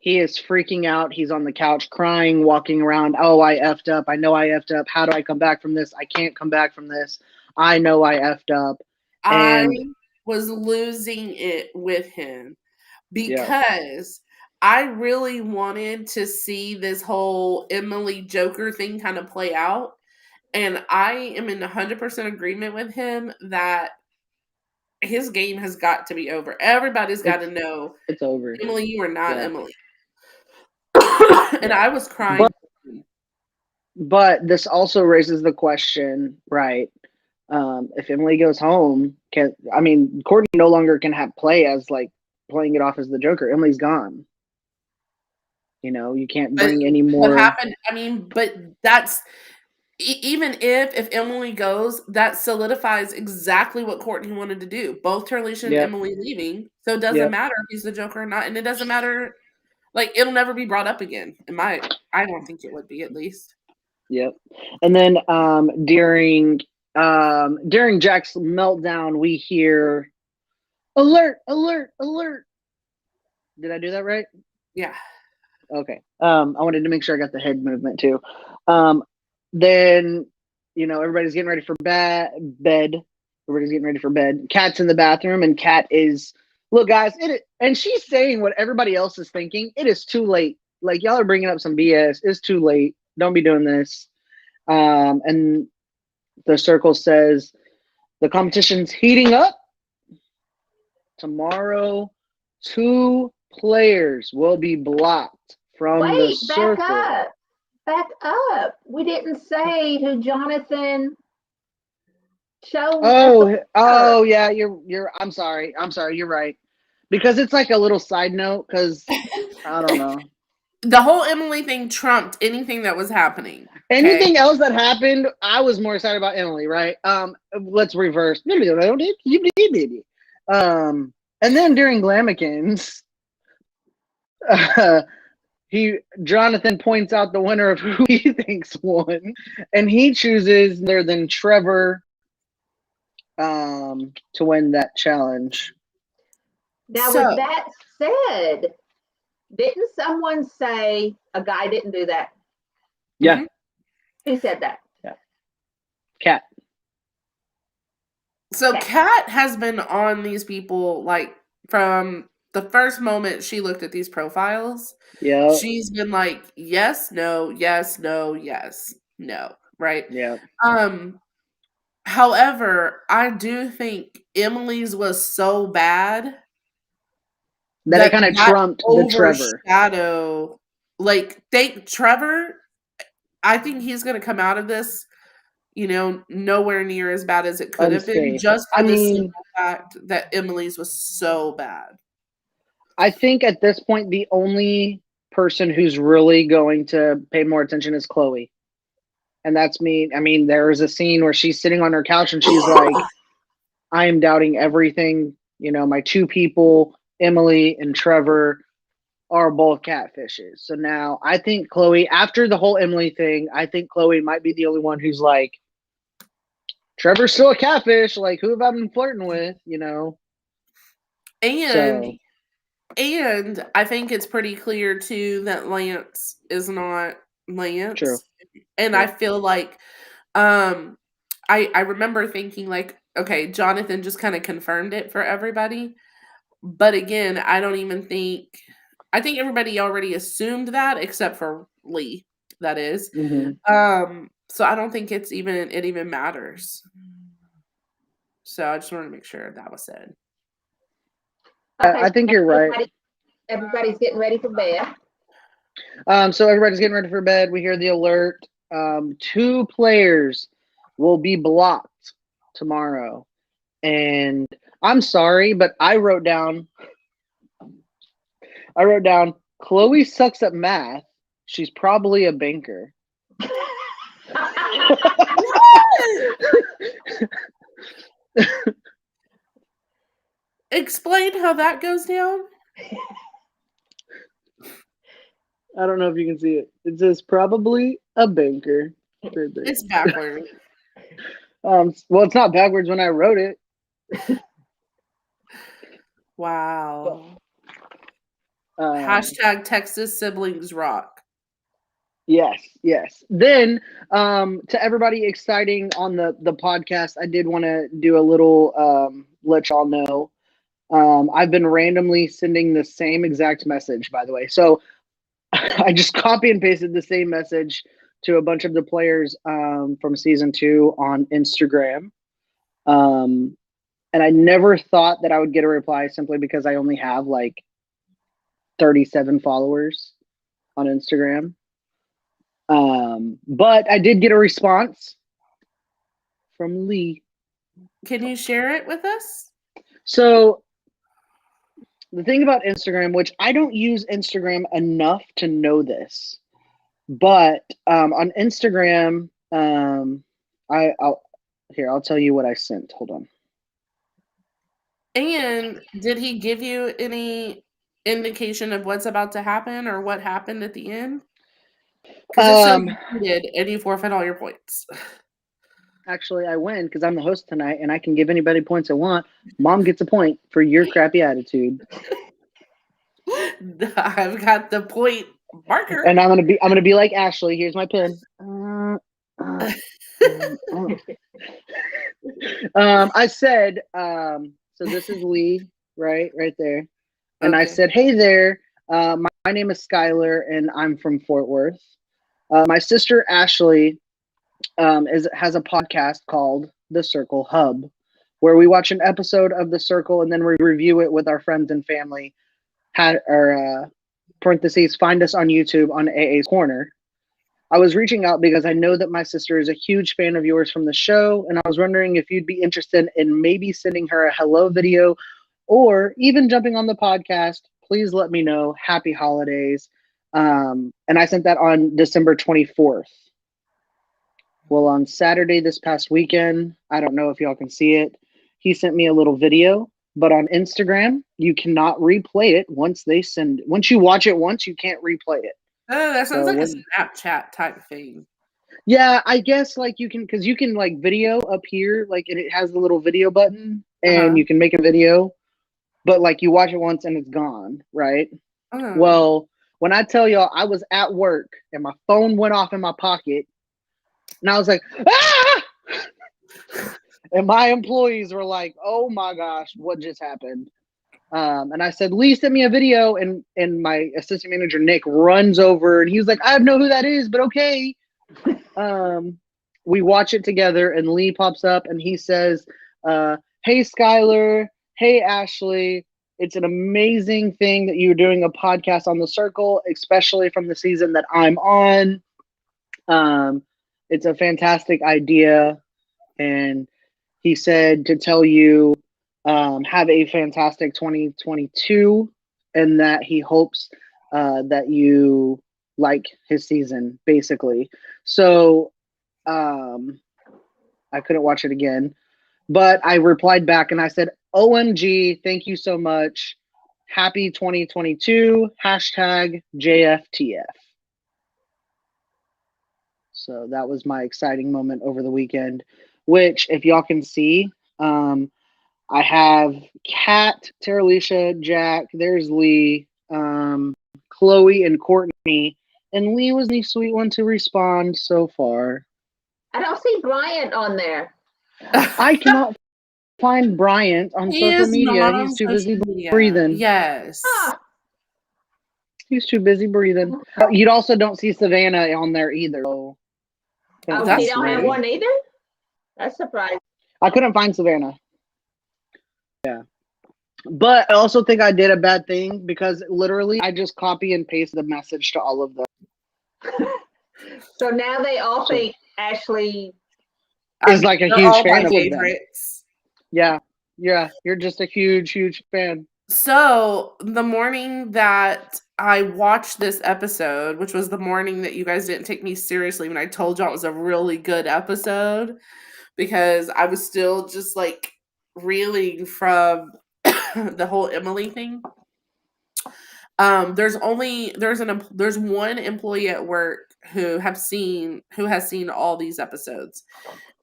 He is freaking out. He's on the couch crying, walking around. Oh, I effed up. I know I effed up. How do I come back from this? I can't come back from this. I know I effed up. I was losing it with him because I really wanted to see this whole Emily Joker thing kind of play out. And I am in 100% agreement with him that his game has got to be over. Everybody's got to know it's over. Emily, you are not Emily. And I was crying. But this also raises the question, right? If Emily goes home, Courtney no longer can have play as like playing it off as the Joker. Emily's gone. You can't bring any more. What happened? But that's even if Emily goes, that solidifies exactly what Courtney wanted to do. Both Turlisha and Emily leaving, so it doesn't matter if he's the Joker or not, and it doesn't matter. Like it'll never be brought up again. I don't think it would be, at least. Yep. And then during Jack's meltdown, we hear alert, alert, alert. Did I do that right? Yeah. Okay. I wanted to make sure I got the head movement too. Then everybody's getting ready for bed. Everybody's getting ready for bed. Kat's in the bathroom, and Kat is, look, guys, and she's saying what everybody else is thinking. It is too late. Like, y'all are bringing up some BS. It's too late. Don't be doing this. And the circle says the competition's heating up. Tomorrow, 2 players will be blocked from the circle. Back up. We didn't say who Jonathan chose. Oh yeah, you're I'm sorry. You're right. Because it's like a little side note, because I don't know. The whole Emily thing trumped anything that was happening. Anything else that happened, I was more excited about Emily, right? Let's reverse. And then during Glamikins, Jonathan points out the winner of who he thinks won, and he chooses other than Trevor to win that challenge. Now, with that said, didn't someone say a guy didn't do that? Yeah. Mm-hmm. Who said that? Yeah. Kat. So Kat has been on these people like from the first moment she looked at these profiles. Yeah. She's been like, yes, no, yes, no, yes, no, right? Yeah. However, I do think Emily's was so bad that it kind of trumped the Trevor. Like, thank Trevor. I think he's going to come out of this, nowhere near as bad as it could have been, just for the simple fact that Emily's was so bad. I think at this point, the only person who's really going to pay more attention is Chloe. And that's me. I mean, there is a scene where she's sitting on her couch and she's like, I am doubting everything. My two people, Emily and Trevor, are both catfishes. So now I think Chloe, after the whole Emily thing, I think Chloe might be the only one who's like, Trevor's still a catfish. Like, who have I been flirting with? And I think it's pretty clear too that Lance is not Lance. True. And I feel like I remember thinking like, okay, Jonathan just kind of confirmed it for everybody. But again, I think everybody already assumed that except for Lee, that is. Mm-hmm. So I don't think it even matters. So I just wanted to make sure that was said. Okay, I think you're right. Everybody's getting ready for bed. So everybody's getting ready for bed. We hear the alert. 2 players will be blocked tomorrow. And I'm sorry, but I wrote down Chloe sucks at math. She's probably a banker. Explain how that goes down. I don't know if you can see it. It says probably a banker. It's backwards. Well, it's not backwards when I wrote it. Wow. Hashtag Texas siblings rock. Yes. Then, to everybody exciting on the podcast, I did want to do a little let y'all know. I've been randomly sending the same exact message, by the way. So I just copy and pasted the same message to a bunch of the players from season 2 on Instagram. And I never thought that I would get a reply simply because I only have like 37 followers on Instagram. But I did get a response from Lee. Can you share it with us? So the thing about Instagram, which I don't use Instagram enough to know this, but on Instagram, I'll tell you what I sent. Hold on. And did he give you any indication of what's about to happen or what happened at the end? Because you did, and you forfeit all your points. Actually, I win because I'm the host tonight, and I can give anybody points I want. Mom gets a point for your crappy attitude. I've got the point marker, and I'm gonna be like Ashley. Here's my pen. I said, so this is Lee, right there, and okay. I said, hey there, my name is Skylar, and I'm from Fort Worth. My sister Ashley has a podcast called The Circle Hub, where we watch an episode of The Circle and then we review it with our friends and family. Parentheses, find us on YouTube on AA's Corner. I was reaching out because I know that my sister is a huge fan of yours from the show, and I was wondering if you'd be interested in maybe sending her a hello video or even jumping on the podcast, please let me know. Happy holidays. And I sent that on December 24th. Well, on Saturday this past weekend, I don't know if y'all can see it, he sent me a little video, but on Instagram, you cannot replay it once you watch it once, you can't replay it. Oh, that sounds like a Snapchat type thing. Yeah, I guess like you can, because you can like video up here, like and it has the little video button, and you can make a video, but like you watch it once and it's gone, right? Well, when I tell y'all I was at work and my phone went off in my pocket, and I was like, ah! And my employees were like, oh my gosh, what just happened? And I said, Lee, send me a video. And my assistant manager, Nick, runs over and he was like, I don't know who that is, but okay. We watch it together and Lee pops up and he says, hey, Skylar. Hey, Ashley. It's an amazing thing that you're doing a podcast on The Circle, especially from the season that I'm on. It's a fantastic idea. And he said to tell you, have a fantastic 2022 and that he hopes that you like his season, basically. So I couldn't watch it again, but I replied back and I said, OMG, thank you so much. Happy 2022, hashtag JFTF. So that was my exciting moment over the weekend, which if y'all can see, I have Kat, Terralisha, Jack, there's Lee, Chloe, and Courtney. And Lee was the sweet one to respond so far. I don't see Bryant on there. I cannot find Bryant on social media. He's too busy breathing. Yes. He's too busy breathing. You also don't see Savannah on there either. So he don't have one either? That's surprising. I couldn't find Savannah. Yeah. But I also think I did a bad thing because literally I just copy and paste the message to all of them. So now they all think Ashley is like a huge fan of them. Yeah. You're just a huge, huge fan. So the morning that I watched this episode, which was the morning that you guys didn't take me seriously when I told y'all it was a really good episode, because I was still just like reeling from the whole Emily thing. There's one employee at work who has seen all these episodes,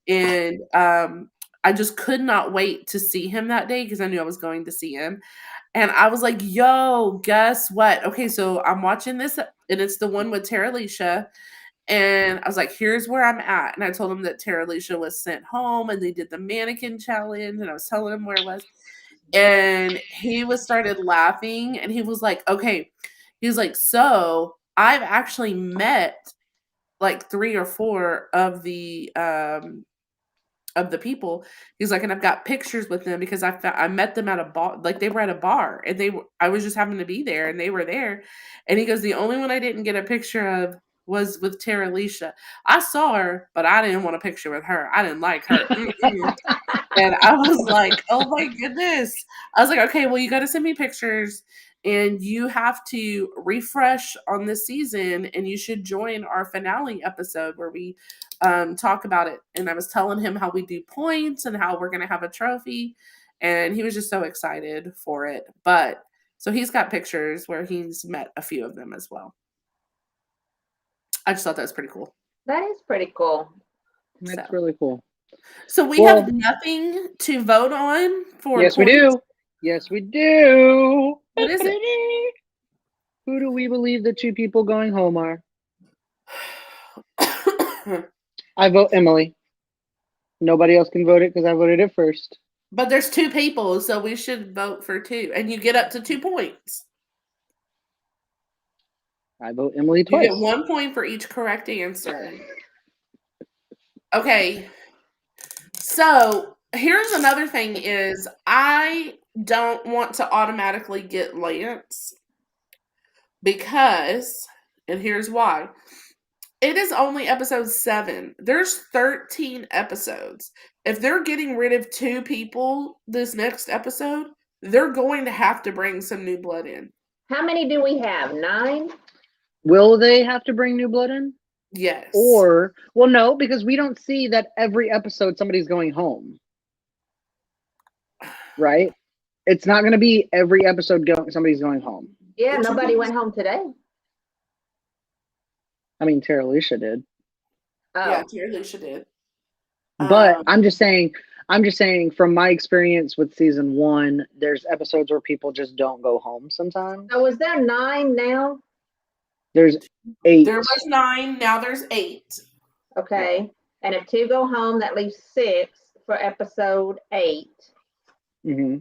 and I just could not wait to see him that day because I knew I was going to see him. And I was like, yo, guess what? Okay, so I'm watching this, and it's the one with Terralisha. And I was like, here's where I'm at. And I told him that Terralisha was sent home, and they did the mannequin challenge, and I was telling him where it was. And he started laughing, and he was like, okay. He was like, so I've actually met like 3 or 4 of the people. He's like, and I've got pictures with them because I met them at a bar, like they were at a bar, and I was just happened to be there, and they were there. And he goes, the only one I didn't get a picture of was with Terralisha. I saw her, but I didn't want a picture with her. I didn't like her. And I was like, oh my goodness. I was like, okay, well, you got to send me pictures, and you have to refresh on this season, and you should join our finale episode where we talk about it. And I was telling him how we do points and how we're going to have a trophy, and he was just so excited for it. But so he's got pictures where he's met a few of them as well. I just thought that was pretty cool. That is pretty cool. That's really cool. So we have nothing to vote on for. Yes, points. We do. Yes, we do. What is it? Who do we believe the 2 people going home are? I vote Emily. Nobody else can vote it because I voted it first. But there's 2 people, so we should vote for 2, and you get up to 2 points. I vote Emily twice. You get 1 point for each correct answer. Okay. So here's another thing is I don't want to automatically get Lance because, and here's why. It is only episode 7. There's 13 episodes. If they're getting rid of 2 people this next episode, they're going to have to bring some new blood in. How many do we have? 9? Will they have to bring new blood in? Yes. Or, well, no, because we don't see that every episode somebody's going home. Right? It's not going to be every episode somebody's going home. Yeah, nobody went home today. I mean, Tara Alicia did. Oh. Yeah, Tara Alicia did. But I'm just saying from my experience with season 1, there's episodes where people just don't go home sometimes. So is there 9 now? There's 8. There was 9, now there's 8. Okay. And if 2 go home, that leaves 6 for episode 8. Mm-hmm.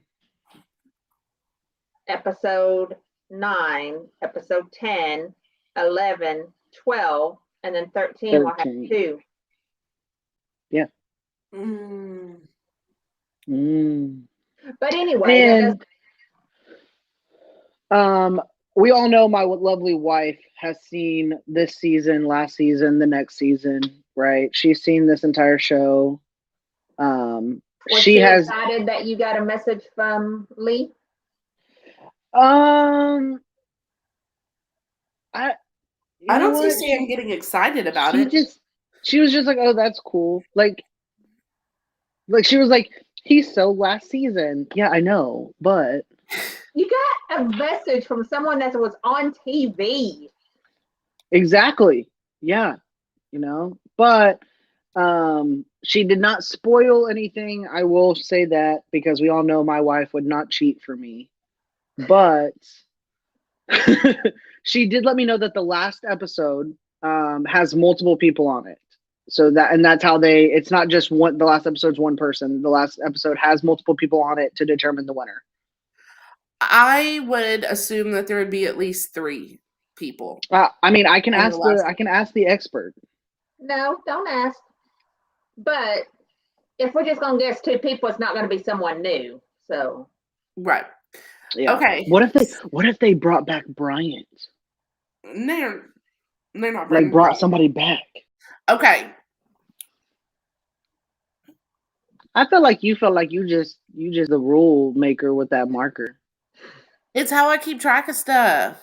Episode 9, episode 10, 11, 12, and then 13 will have 2. Yeah. But anyway, and we all know my lovely wife has seen this season, last season, the next season, right? She's seen this entire show. Was she excited that you got a message from Lee? I don't see Sam getting excited about it. She was just like, oh, that's cool. Like she was like, he's so last season. Yeah, I know, but you got a message from someone that was on TV. Exactly. Yeah. But she did not spoil anything. I will say that because we all know my wife would not cheat for me. But she did let me know that the last episode has multiple people on it. So that's how it's not just the last episode's one person. The last episode has multiple people on it to determine the winner. I would assume that there would be at least 3 people. I mean, I can ask the expert. No, don't ask. But if we're just gonna guess 2 people, it's not gonna be someone new. So right. Yeah. Okay. What if they brought back Bryant? They're not like brought somebody back. Okay. I feel like you just the rule maker with that marker. It's how I keep track of stuff.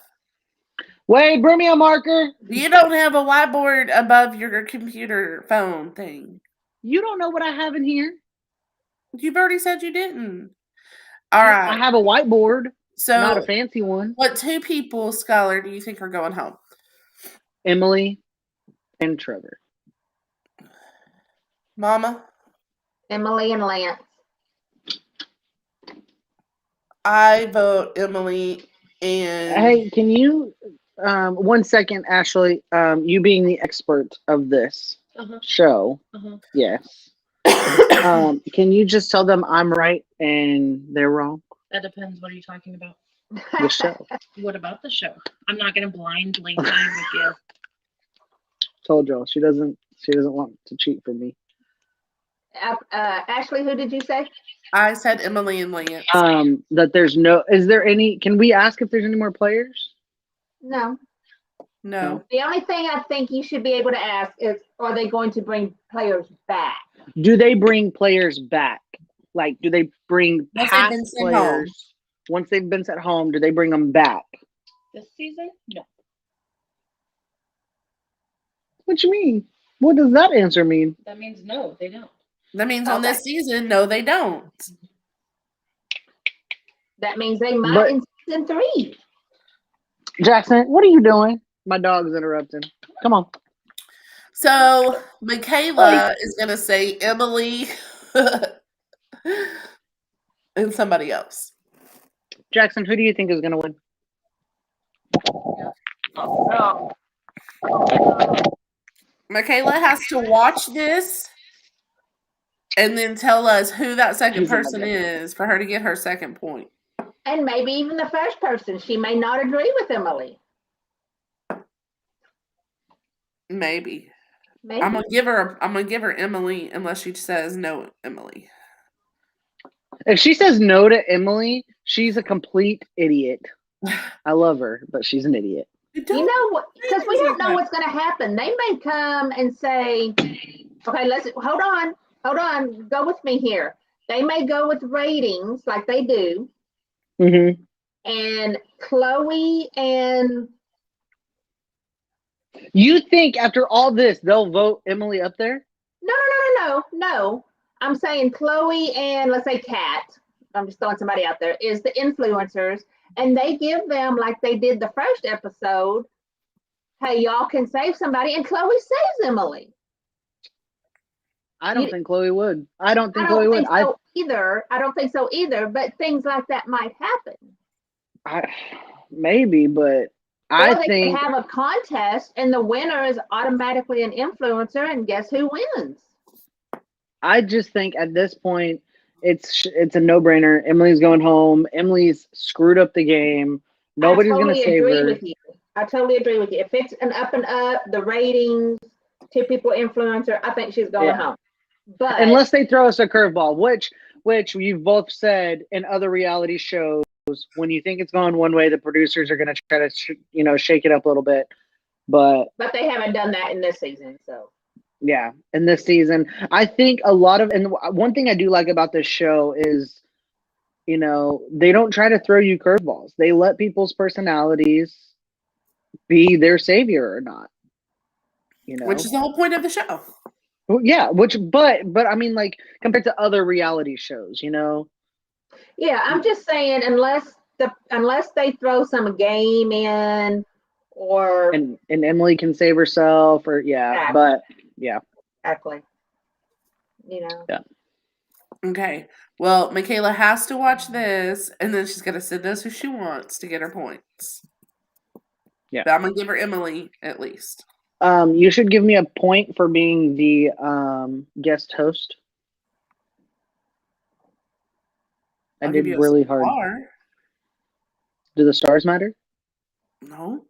Wait, bring me a marker. You don't have a whiteboard above your computer phone thing. You don't know what I have in here. You've already said you didn't. All right. I have a whiteboard, so not a fancy one. What 2 people, Scholar, do you think are going home? Emily and Trevor. Mama? Emily and Lance. I vote Emily and... Hey, can you... 1 second, Ashley. You being the expert of this show. Yes. Can you just tell them I'm right and they're wrong? That depends. What are you talking about? The show. What about the show? I'm not going to blindly sign with you. Told y'all she doesn't want to cheat for me. Ashley, who did you say? I said Emily and Lance. That there's no. Is there any? Can we ask if there's any more players? No. The only thing I think you should be able to ask is, are they going to bring players back? Do they bring players back? Like, do they bring past players once they've been sent home? Do they bring them back? This season? No. What you mean? What does that answer mean? That means no, they don't. That means on this season, no, they don't. That means they might in season 3. Jackson, what are you doing? My dog's interrupting. Come on. So Michaela is going to say Emily and somebody else. Jackson, who do you think is going to win? Michaela has to watch this and then tell us who that second person is for her to get her second point. And maybe even the first person. She may not agree with Emily. Maybe. I'm gonna give her Emily unless she says no, Emily. If she says no to Emily, she's a complete idiot. I love her, but she's an idiot. You know what? Because we don't know what's going to happen. They may come and say, "Okay, hold on, go with me here." They may go with ratings like they do, Mm-hmm. And Chloe and You think after all this they'll vote Emily up there? no. I'm saying Chloe and let's say Kat. I'm just throwing somebody out there. Is the influencers, and they give them like they did the first episode. Hey, y'all can save somebody, and Chloe saves Emily. I don't think Chloe would. I don't think Chloe would. I don't think so either. But things like that might happen. Maybe, but I they think could have a contest, and the winner is automatically an influencer, and guess who wins? I just think at this point it's a no-brainer. Emily's going home. Emily's screwed up the game. Nobody's going to save her. I totally agree with you. If it's an up and up, the ratings, two people influencer, I think she's going home. But unless they throw us a curveball, which you've both said in other reality shows, when you think it's going one way, the producers are going to try to shake it up a little bit. But they haven't done that in this season, so. Yeah, in this season, I think and one thing I do like about this show is, they don't try to throw you curveballs. They let people's personalities be their savior or not. Which is the whole point of the show. Well, yeah, but I mean, like, compared to other reality shows, Yeah, I'm just saying, unless they throw some game in, or and Emily can save herself, or exactly. But yeah, exactly. Yeah. Okay. Well, Michaela has to watch this, and then she's gonna send us who she wants to get her points. Yeah, but I'm gonna give her Emily at least. You should give me a point for being the guest host. I did really hard. Do the stars matter? No.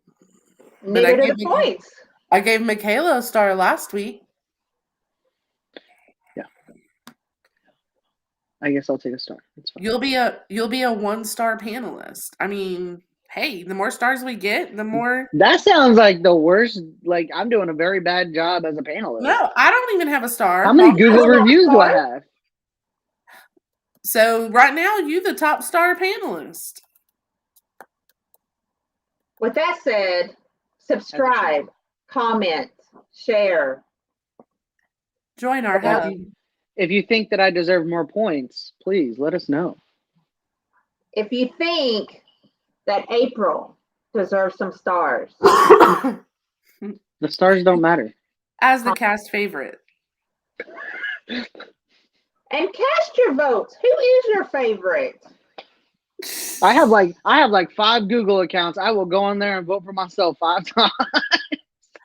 Neither do the points. I gave Michaela a star last week. Yeah. I guess I'll take a star. That's fine. You'll be a 1-star panelist. I mean, hey, the more stars we get, the more. That sounds like the worst. Like, I'm doing a very bad job as a panelist. No, I don't even have a star. How many Google reviews do I have? So right now, you the top star panelist. With that said, subscribe, comment, share. Join our hub. If you think that I deserve more points, please let us know. If you think that April deserves some stars. The stars don't matter. As the cast favorite. And cast your votes. Who is your favorite? I have like 5 Google accounts. I will go on there and vote for myself 5 times.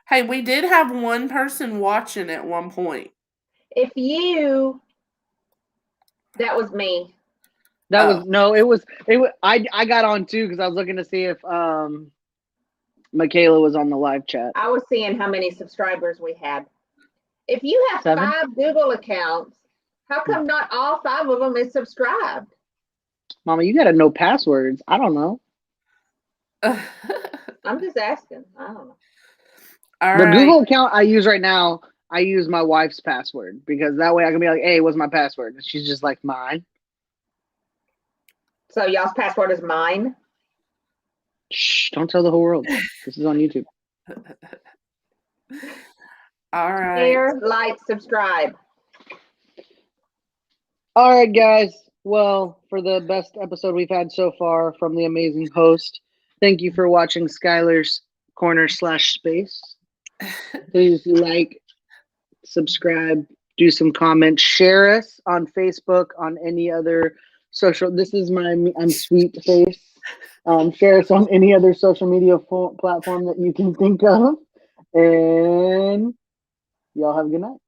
Hey, we did have one person watching at one point. That was me. I got on too because I was looking to see if Michaela was on the live chat. I was seeing how many subscribers we had. If you have 7? 5 Google accounts, how come not all 5 of them is subscribed? Mama, you gotta know passwords. I don't know. I'm just asking. I don't know. The Google account I use right now, I use my wife's password because that way I can be like, hey, what's my password? And she's just like, mine. So y'all's password is mine? Shh, don't tell the whole world. This is on YouTube. All right. Share, like, subscribe. All right, guys. Well, for the best episode we've had so far from the amazing host, thank you for watching Skylar's Corner/Space. Please like, subscribe, do some comments, share us on Facebook, on any other social. This is I'm sweet face. Share us on any other social media platform that you can think of. And y'all have a good night.